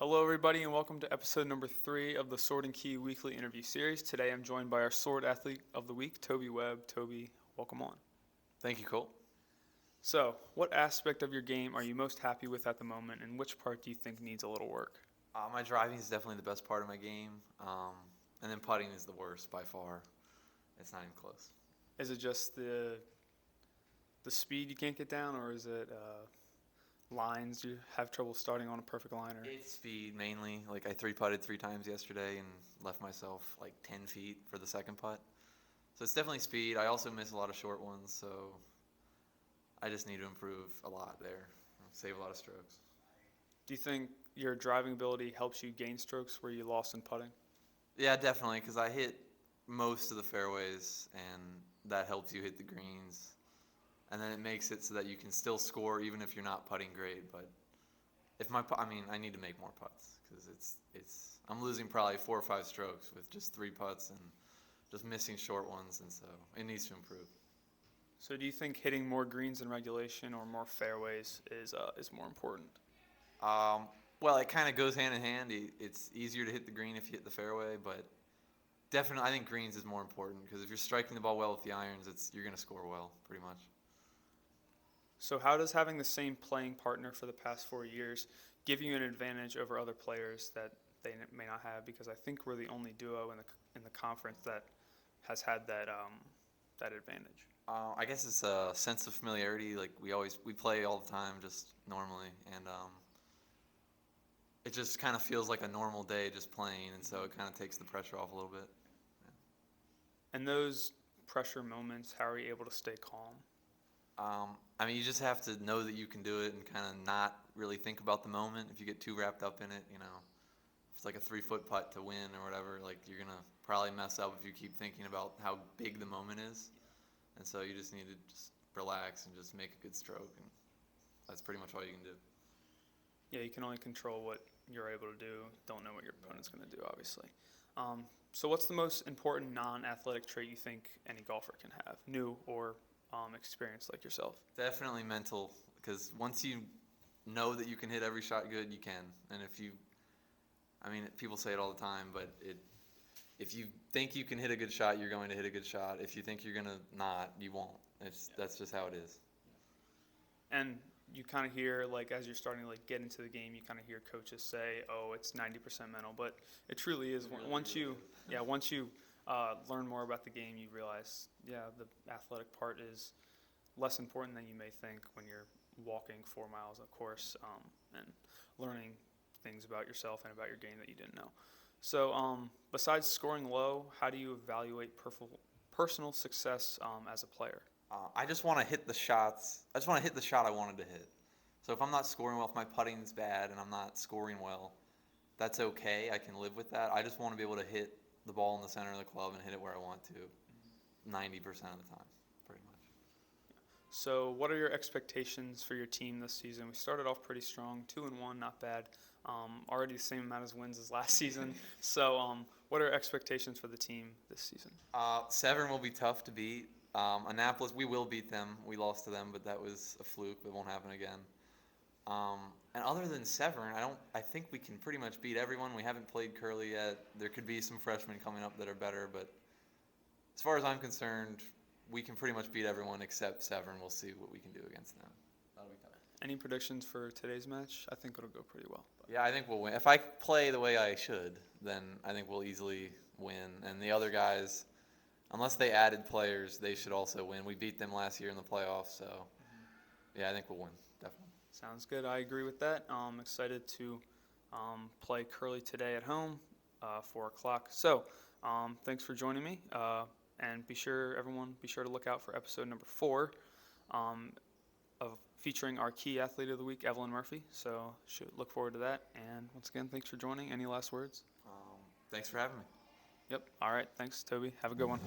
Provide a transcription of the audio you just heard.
Hello, everybody, and welcome to episode number 3 of the Sword and Key weekly interview series. Today, I'm joined by our sword athlete of the week, Toby Webb. Toby, welcome on. Thank you, Cole. So, what aspect of your game are you most happy with at the moment, and which part do you think needs a little work? My driving is definitely the best part of my game, and then putting is the worst by far. It's not even close. Is it just the speed you can't get down, or is it lines you have trouble starting on a perfect line? Or It's speed mainly. Like I three-putted 3 times yesterday and left myself like 10 feet for the second putt. So it's definitely speed. I also miss a lot of short ones, so I just need to improve a lot there. Save a lot of strokes. do you think your driving ability helps you gain strokes where you lost in putting? Yeah, definitely, because I hit most of the fairways, and that helps you hit the greens. And then it makes it so that you can still score even if you're not putting great. But if I need to make more putts because I'm losing probably 4 or 5 strokes with just 3 putts and just missing short ones, and so it needs to improve. So do you think hitting more greens in regulation or more fairways is more important? Well, it kind of goes hand in hand. It's easier to hit the green if you hit the fairway, but definitely I think greens is more important because if you're striking the ball well with the irons, you're going to score well pretty much. So how does having the same playing partner for the past 4 years give you an advantage over other players that they may not have? Because I think we're the only duo in the conference that has had that advantage. I guess it's a sense of familiarity. Like we play all the time, just normally, and it just kind of feels like a normal day just playing, and so it kind of takes the pressure off a little bit. And those pressure moments, how are you able to stay calm? You just have to know that you can do it and kind of not really think about the moment. If you get too wrapped up in it, if it's like a 3-foot putt to win or whatever, like you're going to probably mess up if you keep thinking about how big the moment is. And so you just need to just relax and just make a good stroke, and that's pretty much all you can do. Yeah, you can only control what you're able to do. Don't know what your opponent's going to do, obviously. So what's the most important non-athletic trait you think any golfer can have, new or experienced like yourself? Definitely mental, because once you know that you can hit every shot good, you can. And people say it all the time, but if you think you can hit a good shot, you're going to hit a good shot. If you think you're going to not, you won't. That's just how it is. And you kind of hear, like, as you're starting to get into the game, you kind of hear coaches say, "Oh, it's 90% mental," but it truly is. Once you learn more about the game, you realize, the athletic part is less important than you may think when you're walking 4 miles, of course, and learning things about yourself and about your game that you didn't know. So, besides scoring low, how do you evaluate personal success as a player? I just want to hit the shots. I just want to hit the shot I wanted to hit. So if I'm not scoring well, if my putting's bad and I'm not scoring well, that's okay. I can live with that. I just want to be able to hit the ball in the center of the club and hit it where I want to 90% of the time, pretty much. So, what are your expectations for your team this season? We started off pretty strong, 2-1, not bad. Already the same amount as wins as last season. So, what are expectations for the team this season? Severn will be tough to beat. Annapolis, we will beat them. We lost to them, but that was a fluke. It won't happen again. And other than Severn, I think we can pretty much beat everyone. We haven't played Curly yet. There could be some freshmen coming up that are better, but as far as I'm concerned, we can pretty much beat everyone except Severn. We'll see what we can do against them. That'll be tough. Any predictions for today's match? I think it'll go pretty well. Yeah, I think we'll win. If I play the way I should, then I think we'll easily win. And the other guys, unless they added players, they should also win. We beat them last year in the playoffs, so yeah, I think we'll win, definitely. Sounds good. I agree with that. I'm excited to play Curly today at home, 4 o'clock. So, thanks for joining me. And everyone be sure to look out for episode number 4 of featuring our key athlete of the week, Evelyn Murphy. So, should look forward to that. And once again, thanks for joining. Any last words? Thanks for having me. Yep. All right. Thanks, Toby. Have a good one.